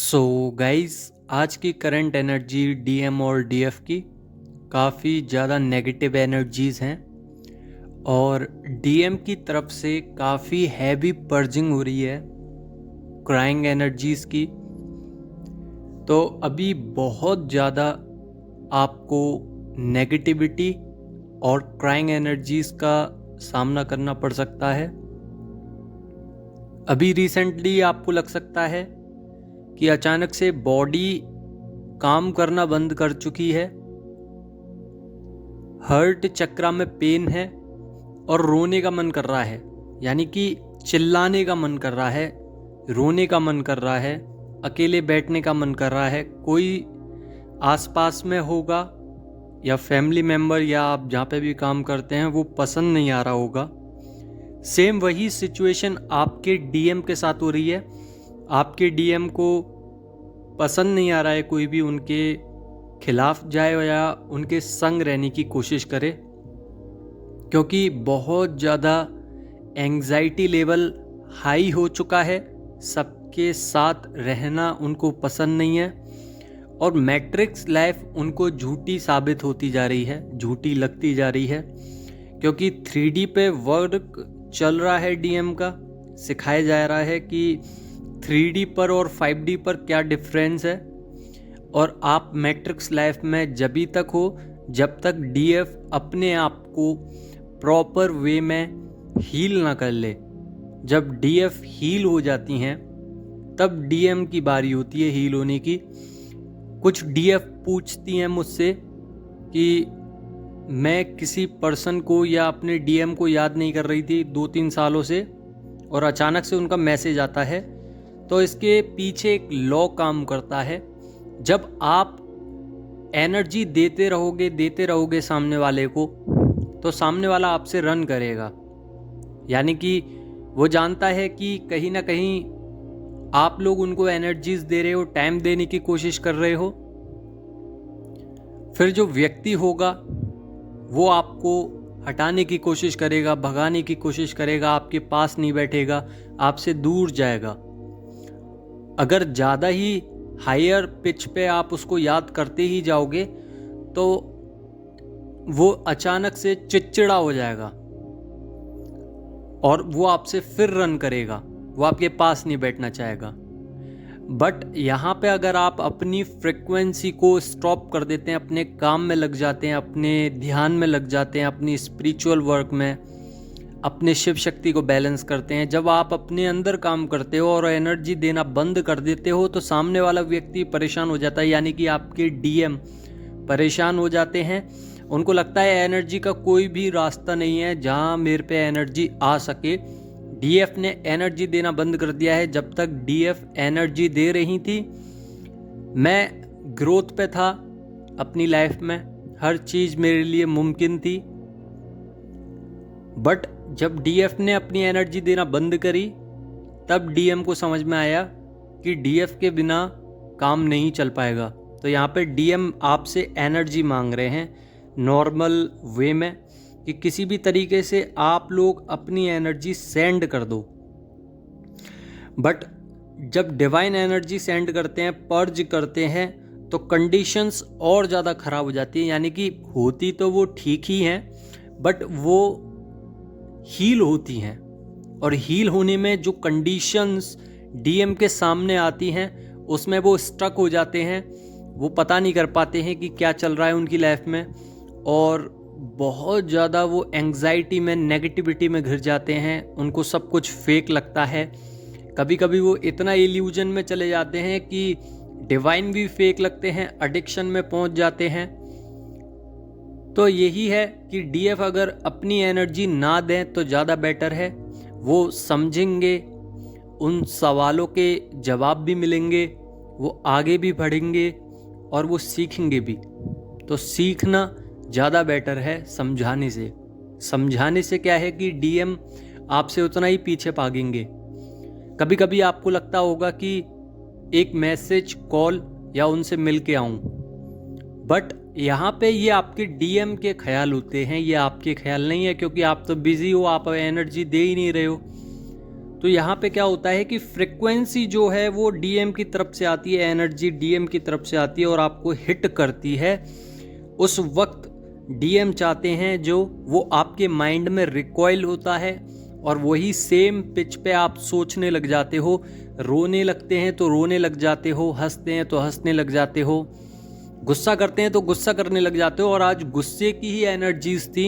So guys, आज की current energy DM और डीएफ की काफ़ी ज़्यादा नेगेटिव एनर्जीज़ हैं और डीएम की तरफ से काफ़ी हैवी पर्जिंग हो रही है क्राइंग एनर्जीज़ की। तो अभी बहुत ज़्यादा आपको नेगेटिविटी और क्राइंग एनर्जीज़ का सामना करना पड़ सकता है। अभी रिसेंटली आपको लग सकता है कि अचानक से बॉडी काम करना बंद कर चुकी है, हर्ट चक्रा में पेन है और रोने का मन कर रहा है, यानी कि चिल्लाने का मन कर रहा है, रोने का मन कर रहा है, अकेले बैठने का मन कर रहा है। कोई आसपास में होगा या फैमिली मेम्बर या आप जहाँ पे भी काम करते हैं वो पसंद नहीं आ रहा होगा। सेम वही सिचुएशन आपके डीएम के साथ हो रही है। आपके डीएम को पसंद नहीं आ रहा है कोई भी उनके खिलाफ जाए या उनके संग रहने की कोशिश करे, क्योंकि बहुत ज़्यादा एंग्जाइटी लेवल हाई हो चुका है। सबके साथ रहना उनको पसंद नहीं है और मैट्रिक्स लाइफ उनको झूठी साबित होती जा रही है, झूठी लगती जा रही है, क्योंकि 3D पे वर्क चल रहा है। डीएम का सिखाया जा रहा है कि 3D पर और 5D पर क्या डिफरेंस है, और आप मैट्रिक्स लाइफ में जभी तक हो जब तक डीएफ अपने आप को प्रॉपर वे में हील ना कर ले। जब डीएफ हील हो जाती हैं तब डीएम की बारी होती है हील होने की। कुछ डीएफ पूछती हैं मुझसे कि मैं किसी पर्सन को या अपने डीएम को याद नहीं कर रही थी 2-3 सालों से, और अचानक से उनका मैसेज आता है। तो इसके पीछे एक लॉ काम करता है। जब आप एनर्जी देते रहोगे सामने वाले को, तो सामने वाला आपसे रन करेगा। यानी कि वो जानता है कि कहीं ना कहीं आप लोग उनको एनर्जीज दे रहे हो, टाइम देने की कोशिश कर रहे हो। फिर जो व्यक्ति होगा वो आपको हटाने की कोशिश करेगा, भगाने की कोशिश करेगा, आपके पास नहीं बैठेगा, आपसे दूर जाएगा। अगर ज़्यादा ही हायर पिच पे आप उसको याद करते ही जाओगे तो वो अचानक से चिड़चिड़ा हो जाएगा और वो आपसे फिर रन करेगा, वो आपके पास नहीं बैठना चाहेगा। बट यहाँ पे अगर आप अपनी फ्रिक्वेंसी को स्टॉप कर देते हैं, अपने काम में लग जाते हैं, अपने ध्यान में लग जाते हैं, अपनी स्पिरिचुअल वर्क में अपने शिव शक्ति को बैलेंस करते हैं, जब आप अपने अंदर काम करते हो और एनर्जी देना बंद कर देते हो, तो सामने वाला व्यक्ति परेशान हो जाता है। यानी कि आपके डीएम परेशान हो जाते हैं। उनको लगता है एनर्जी का कोई भी रास्ता नहीं है जहां मेरे पे एनर्जी आ सके। डीएफ ने एनर्जी देना बंद कर दिया है। जब तक डीएफ एनर्जी दे रही थी, मैं ग्रोथ पे था अपनी लाइफ में, हर चीज़ मेरे लिए मुमकिन थी। बट जब डीएफ ने अपनी एनर्जी देना बंद करी, तब डीएम को समझ में आया कि डीएफ के बिना काम नहीं चल पाएगा। तो यहाँ पे डीएम आपसे एनर्जी मांग रहे हैं नॉर्मल वे में कि किसी भी तरीके से आप लोग अपनी एनर्जी सेंड कर दो। बट जब डिवाइन एनर्जी सेंड करते हैं, पर्ज करते हैं, तो कंडीशंस और ज़्यादा ख़राब हो जाती है। यानी कि होती तो वो ठीक ही हैं, बट वो हील होती हैं, और हील होने में जो कंडीशंस डीएम के सामने आती हैं उसमें वो स्ट्रक हो जाते हैं। वो पता नहीं कर पाते हैं कि क्या चल रहा है उनकी लाइफ में, और बहुत ज़्यादा वो एंग्जाइटी में, नेगेटिविटी में घिर जाते हैं। उनको सब कुछ फेक लगता है। कभी कभी वो इतना इल्यूजन में चले जाते हैं कि डिवाइन भी फेक लगते हैं, एडिक्शन में पहुंच जाते हैं। तो यही है कि डीएफ अगर अपनी एनर्जी ना दें तो ज़्यादा बेटर है। वो समझेंगे, उन सवालों के जवाब भी मिलेंगे, वो आगे भी बढ़ेंगे और वो सीखेंगे भी। तो सीखना ज़्यादा बेटर है समझाने से। समझाने से क्या है कि डीएम आपसे उतना ही पीछे भागेंगे। कभी कभी आपको लगता होगा कि एक मैसेज, कॉल या उनसे मिल के आऊँ, बट यहाँ पे ये आपके डीएम के ख्याल होते हैं, ये आपके ख्याल नहीं है, क्योंकि आप तो बिजी हो, आप एनर्जी दे ही नहीं रहे हो। तो तो यहाँ पे क्या होता है कि फ्रिक्वेंसी जो है वो डीएम की तरफ से आती है, एनर्जी डीएम की तरफ से आती है और आपको हिट करती है। उस वक्त डीएम चाहते हैं जो वो आपके माइंड में रिकॉइल होता है और वही सेम पिच पे आप सोचने लग जाते हो, रोने लगते हैं तो रोने लग जाते हो, हंसते हैं तो हंसने लग जाते हो, गुस्सा करते हैं तो गुस्सा करने लग जाते हो। और आज गुस्से की ही एनर्जीज थी,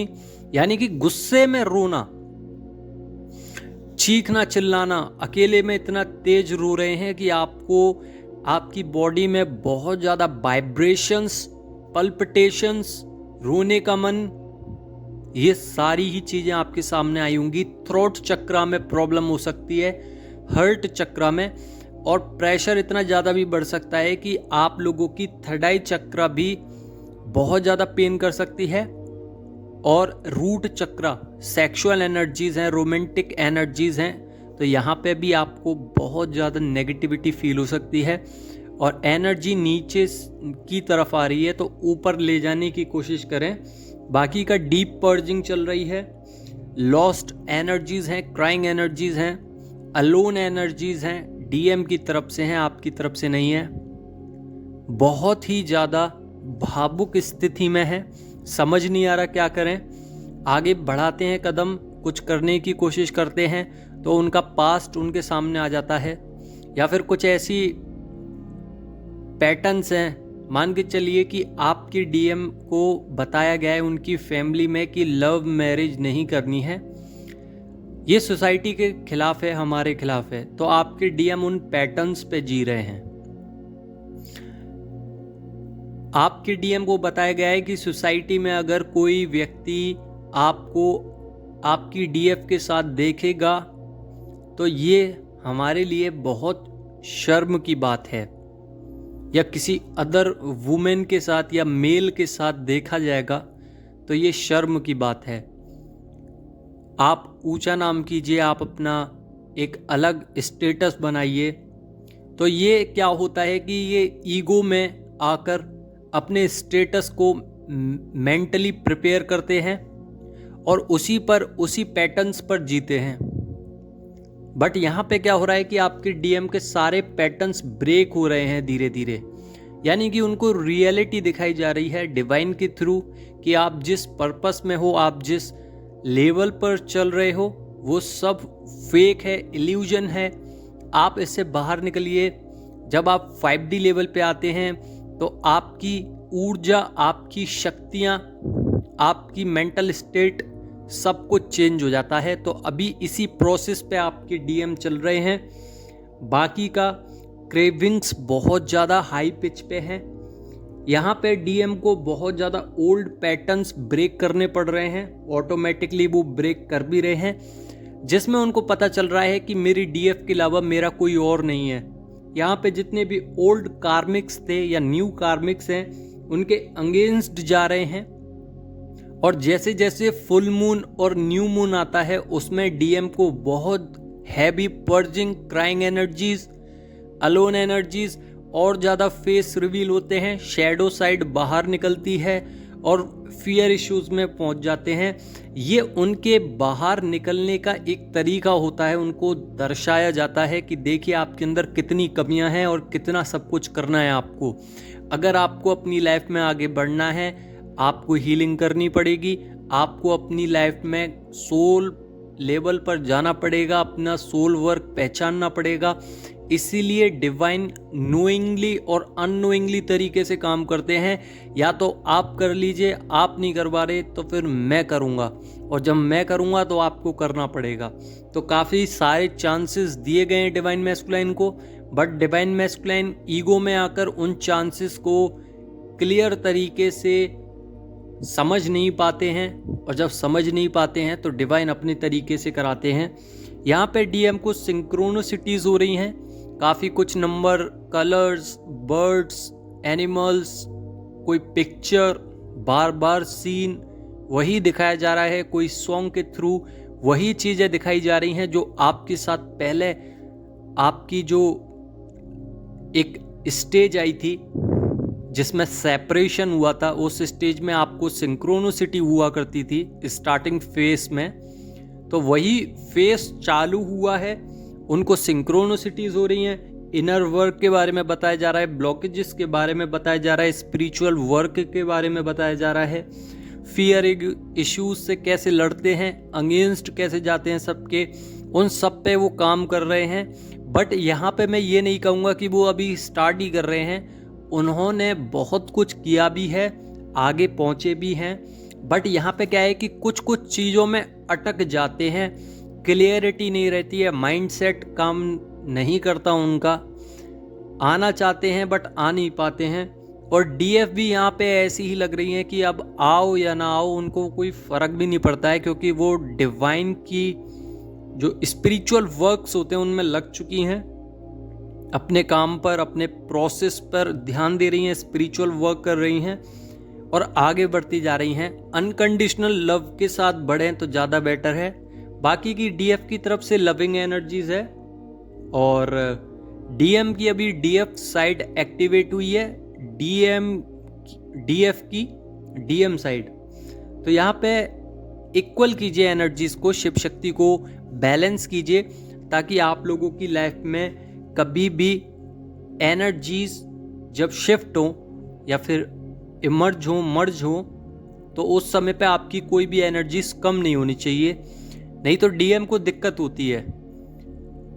यानी कि गुस्से में रोना, चीखना चिल्लाना, अकेले में इतना तेज रो रहे हैं कि आपको आपकी बॉडी में बहुत ज़्यादा वाइब्रेशंस, पल्पिटेशंस, रोने का मन, ये सारी ही चीज़ें आपके सामने आई होंगी। थ्रोट चक्रा में प्रॉब्लम हो सकती है, हर्ट चक्रा में, और प्रेशर इतना ज़्यादा भी बढ़ सकता है कि आप लोगों की थर्ड आई चक्रा भी बहुत ज़्यादा पेन कर सकती है। और रूट चक्रा सेक्सुअल एनर्जीज हैं, रोमांटिक एनर्जीज हैं, तो यहाँ पे भी आपको बहुत ज़्यादा नेगेटिविटी फील हो सकती है। और एनर्जी नीचे की तरफ आ रही है तो ऊपर ले जाने की कोशिश करें। बाकी का डीप पर्जिंग चल रही है, लॉस्ट एनर्जीज हैं, क्राइंग एनर्जीज हैं, अलोन एनर्जीज हैं, डीएम की तरफ से हैं, आपकी तरफ से नहीं है। बहुत ही ज़्यादा भावुक स्थिति में है, समझ नहीं आ रहा क्या करें। आगे बढ़ाते हैं कदम, कुछ करने की कोशिश करते हैं तो उनका पास्ट उनके सामने आ जाता है, या फिर कुछ ऐसी पैटर्न्स हैं। मान के चलिए कि आपकी डीएम को बताया गया है उनकी फैमिली में कि लव मैरिज नहीं करनी है, ये सोसाइटी के खिलाफ है, हमारे खिलाफ है, तो आपके डीएम उन पैटर्न्स पे जी रहे हैं। आपके डीएम को बताया गया है कि सोसाइटी में अगर कोई व्यक्ति आपको आपकी डीएफ के साथ देखेगा तो ये हमारे लिए बहुत शर्म की बात है, या किसी अदर वुमेन के साथ या मेल के साथ देखा जाएगा तो ये शर्म की बात है। आप ऊंचा नाम कीजिए, आप अपना एक अलग स्टेटस बनाइए। तो ये क्या होता है कि ये ईगो में आकर अपने स्टेटस को मेंटली प्रिपेयर करते हैं और उसी पैटर्न्स पर जीते हैं। बट यहाँ पे क्या हो रहा है कि आपके डीएम के सारे पैटर्न्स ब्रेक हो रहे हैं धीरे धीरे, यानी कि उनको रियलिटी दिखाई जा रही है डिवाइन के थ्रू कि आप जिस पर्पस में हो, आप जिस लेवल पर चल रहे हो, वो सब फेक है, इल्यूजन है। आप इससे बाहर निकलिए। जब आप 5D लेवल पे आते हैं तो आपकी ऊर्जा, आपकी शक्तियाँ, आपकी मेंटल स्टेट सब कुछ चेंज हो जाता है। तो अभी इसी प्रोसेस पे आपके डीएम चल रहे हैं। बाकी का क्रेविंग्स बहुत ज़्यादा हाई पिच पे हैं। यहाँ पे डीएम को बहुत ज़्यादा ओल्ड पैटर्न्स ब्रेक करने पड़ रहे हैं, ऑटोमेटिकली वो ब्रेक कर भी रहे हैं, जिसमें उनको पता चल रहा है कि मेरी डीएफ के अलावा मेरा कोई और नहीं है। यहाँ पे जितने भी ओल्ड कार्मिक्स थे या न्यू कार्मिक्स हैं, उनके अगेंस्ट जा रहे हैं। और जैसे जैसे फुल मून और न्यू मून आता है, उसमें डीएम को बहुत heavy purging, crying energies, alone energies और ज़्यादा फेस रिवील होते हैं, शैडो साइड बाहर निकलती है और फियर इश्यूज में पहुंच जाते हैं। ये उनके बाहर निकलने का एक तरीका होता है, उनको दर्शाया जाता है कि देखिए आपके अंदर कितनी कमियां हैं और कितना सब कुछ करना है आपको। अगर आपको अपनी लाइफ में आगे बढ़ना है, आपको हीलिंग करनी पड़ेगी, आपको अपनी लाइफ में सोल लेवल पर जाना पड़ेगा, अपना सोल वर्क पहचानना पड़ेगा। इसीलिए डिवाइन नोइंगली और अननोइंगली तरीके से काम करते हैं। या तो आप कर लीजिए, आप नहीं करवा रहे तो फिर मैं करूँगा, और जब मैं करूँगा तो आपको करना पड़ेगा। तो काफ़ी सारे चांसेस दिए गए हैं डिवाइन मैस्कुलाइन को, बट डिवाइन मैस्कुलाइन ईगो में आकर उन चांसेस को क्लियर तरीके से समझ नहीं पाते हैं, और जब समझ नहीं पाते हैं तो डिवाइन अपने तरीके से कराते हैं। यहाँ पे डीएम को सिंक्रोनिसिटीज हो रही हैं, काफ़ी कुछ नंबर, कलर्स, बर्ड्स, एनिमल्स, कोई पिक्चर, बार बार सीन वही दिखाया जा रहा है, कोई सॉन्ग के थ्रू वही चीज़ें दिखाई जा रही हैं जो आपके साथ पहले आपकी जो एक स्टेज आई थी जिसमें सेपरेशन हुआ था, उस स्टेज में आपको सिंक्रोनिसिटी हुआ करती थी स्टार्टिंग फेस में। तो वही फेस चालू हुआ है उनको सिंक्रोनोसिटीज़ हो रही हैं, इनर वर्क के बारे में बताया जा रहा है, ब्लॉकेजेस के बारे में बताया जा रहा है, स्पिरिचुअल वर्क के बारे में बताया जा रहा है, फियर इश्यूज से कैसे लड़ते हैं, अगेंस्ट कैसे जाते हैं सबके, उन सब पे वो काम कर रहे हैं। बट यहाँ पे मैं ये नहीं कहूँगा कि वो अभी स्टार्ट ही कर रहे हैं, उन्होंने बहुत कुछ किया भी है, आगे पहुँचे भी हैं। बट यहाँ पे क्या है कि कुछ कुछ चीज़ों में अटक जाते हैं, क्लियरिटी नहीं रहती है, माइंडसेट काम नहीं करता उनका, आना चाहते हैं बट आ नहीं पाते हैं। और डीएफ भी यहाँ पे ऐसी ही लग रही हैं कि अब आओ या ना आओ उनको कोई फ़र्क भी नहीं पड़ता है, क्योंकि वो डिवाइन की जो स्पिरिचुअल वर्क्स होते हैं उनमें लग चुकी हैं, अपने काम पर, अपने प्रोसेस पर ध्यान दे रही हैं, स्पिरिचुअल वर्क कर रही हैं और आगे बढ़ती जा रही हैं। अनकंडीशनल लव के साथ बढ़ें तो ज़्यादा बेटर है। बाकी की डीएफ की तरफ से लविंग एनर्जीज है और डीएम की अभी डीएफ साइड एक्टिवेट हुई है, डीएफ की डीएम साइड। तो यहाँ पे इक्वल कीजिए एनर्जीज को, शिव शक्ति को बैलेंस कीजिए, ताकि आप लोगों की लाइफ में कभी भी एनर्जीज जब शिफ्ट हो या फिर इमर्ज हो, मर्ज हो, तो उस समय पे आपकी कोई भी एनर्जीज कम नहीं होनी चाहिए, नहीं तो डीएम को दिक्कत होती है।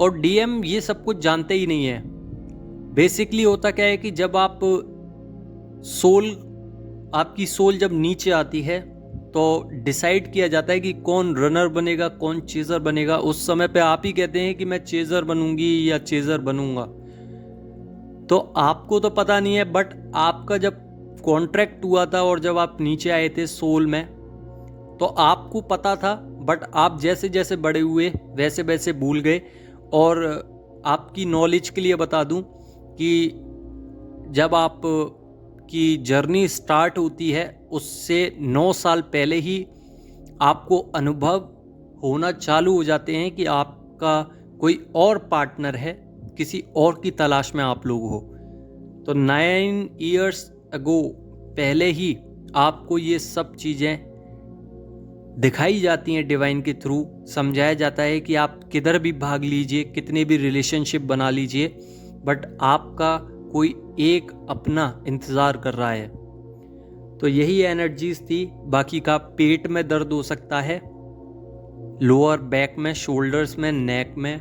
और डीएम ये सब कुछ जानते ही नहीं है। बेसिकली होता क्या है कि जब आपकी सोल जब नीचे आती है तो डिसाइड किया जाता है कि कौन रनर बनेगा, कौन चेजर बनेगा। उस समय पे आप ही कहते हैं कि मैं चेजर बनूंगी या चेजर बनूंगा, तो आपको तो पता नहीं है। बट आपका जब कॉन्ट्रैक्ट हुआ था और जब आप नीचे आए थे सोल में, तो आपको पता था, बट आप जैसे जैसे बड़े हुए वैसे वैसे भूल गए। और आपकी नॉलेज के लिए बता दूं कि जब आप की जर्नी स्टार्ट होती है उससे 9 साल पहले ही आपको अनुभव होना चालू हो जाते हैं कि आपका कोई और पार्टनर है, किसी और की तलाश में आप लोग हो। तो 9 इयर्स अगो पहले ही आपको ये सब चीज़ें दिखाई जाती हैं डिवाइन के थ्रू, समझाया जाता है कि आप किधर भी भाग लीजिए, कितने भी रिलेशनशिप बना लीजिए, बट आपका कोई एक अपना इंतज़ार कर रहा है। तो यही एनर्जीज थी। बाकी का पेट में दर्द हो सकता है, लोअर बैक में, शोल्डर्स में, नेक में,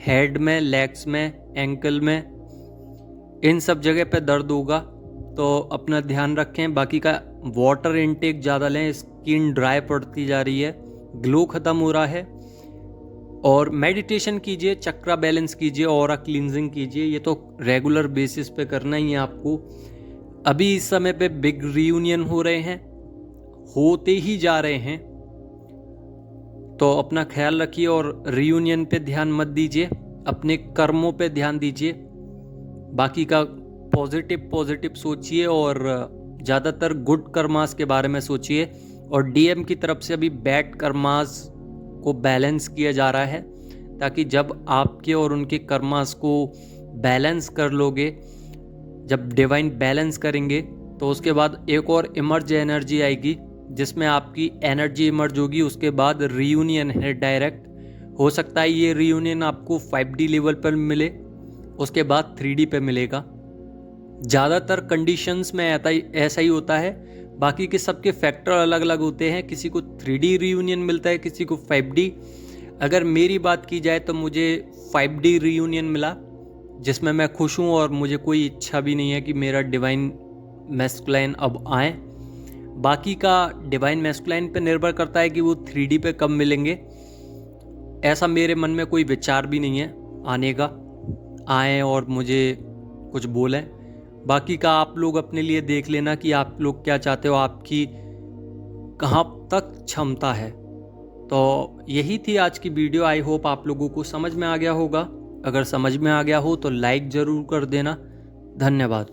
हेड में, लेग्स में, एंकल में, इन सब जगह पे दर्द होगा, तो अपना ध्यान रखें। बाकी का वाटर इनटेक ज़्यादा लें, स्किन ड्राई पड़ती जा रही है, ग्लो ख़त्म हो रहा है। और मेडिटेशन कीजिए, चक्रा बैलेंस कीजिए, ऑरा क्लींजिंग कीजिए, ये तो रेगुलर बेसिस पे करना ही है आपको। अभी इस समय पे बिग रियूनियन हो रहे हैं, होते ही जा रहे हैं, तो अपना ख्याल रखिए और रियूनियन पे ध्यान मत दीजिए, अपने कर्मों पे ध्यान दीजिए। बाकी का पॉजिटिव सोचिए और ज़्यादातर गुड कर्मास के बारे में सोचिए। और डीएम की तरफ से अभी बैड कर्मास को बैलेंस किया जा रहा है, ताकि जब आपके और उनके कर्मास को बैलेंस कर लोगे, जब डिवाइन बैलेंस करेंगे, तो उसके बाद एक और इमर्ज एनर्जी आएगी जिसमें आपकी एनर्जी इमर्ज होगी। उसके बाद रियूनियन है डायरेक्ट। हो सकता है ये रियूनियन आपको 5D लेवल पर मिले, उसके बाद 3D पे मिलेगा। ज़्यादातर कंडीशंस में ऐसा ही होता है। बाकी के सबके फैक्टर अलग अलग होते हैं, किसी को 3D रियूनियन मिलता है, किसी को 5D। अगर मेरी बात की जाए तो मुझे 5D रियूनियन मिला, जिसमें मैं खुश हूँ और मुझे कोई इच्छा भी नहीं है कि मेरा डिवाइन मैस्कुलाइन अब आए। बाकी का डिवाइन मैस्कुलाइन पे निर्भर करता है कि वो 3D पे कब मिलेंगे। ऐसा मेरे मन में कोई विचार भी नहीं है आने का, आए और मुझे कुछ बोलें। बाकी का आप लोग अपने लिए देख लेना कि आप लोग क्या चाहते हो, आपकी कहाँ तक क्षमता है। तो यही थी आज की वीडियो। आई होप आप लोगों को समझ में आ गया होगा। अगर समझ में आ गया हो तो लाइक ज़रूर कर देना। धन्यवाद।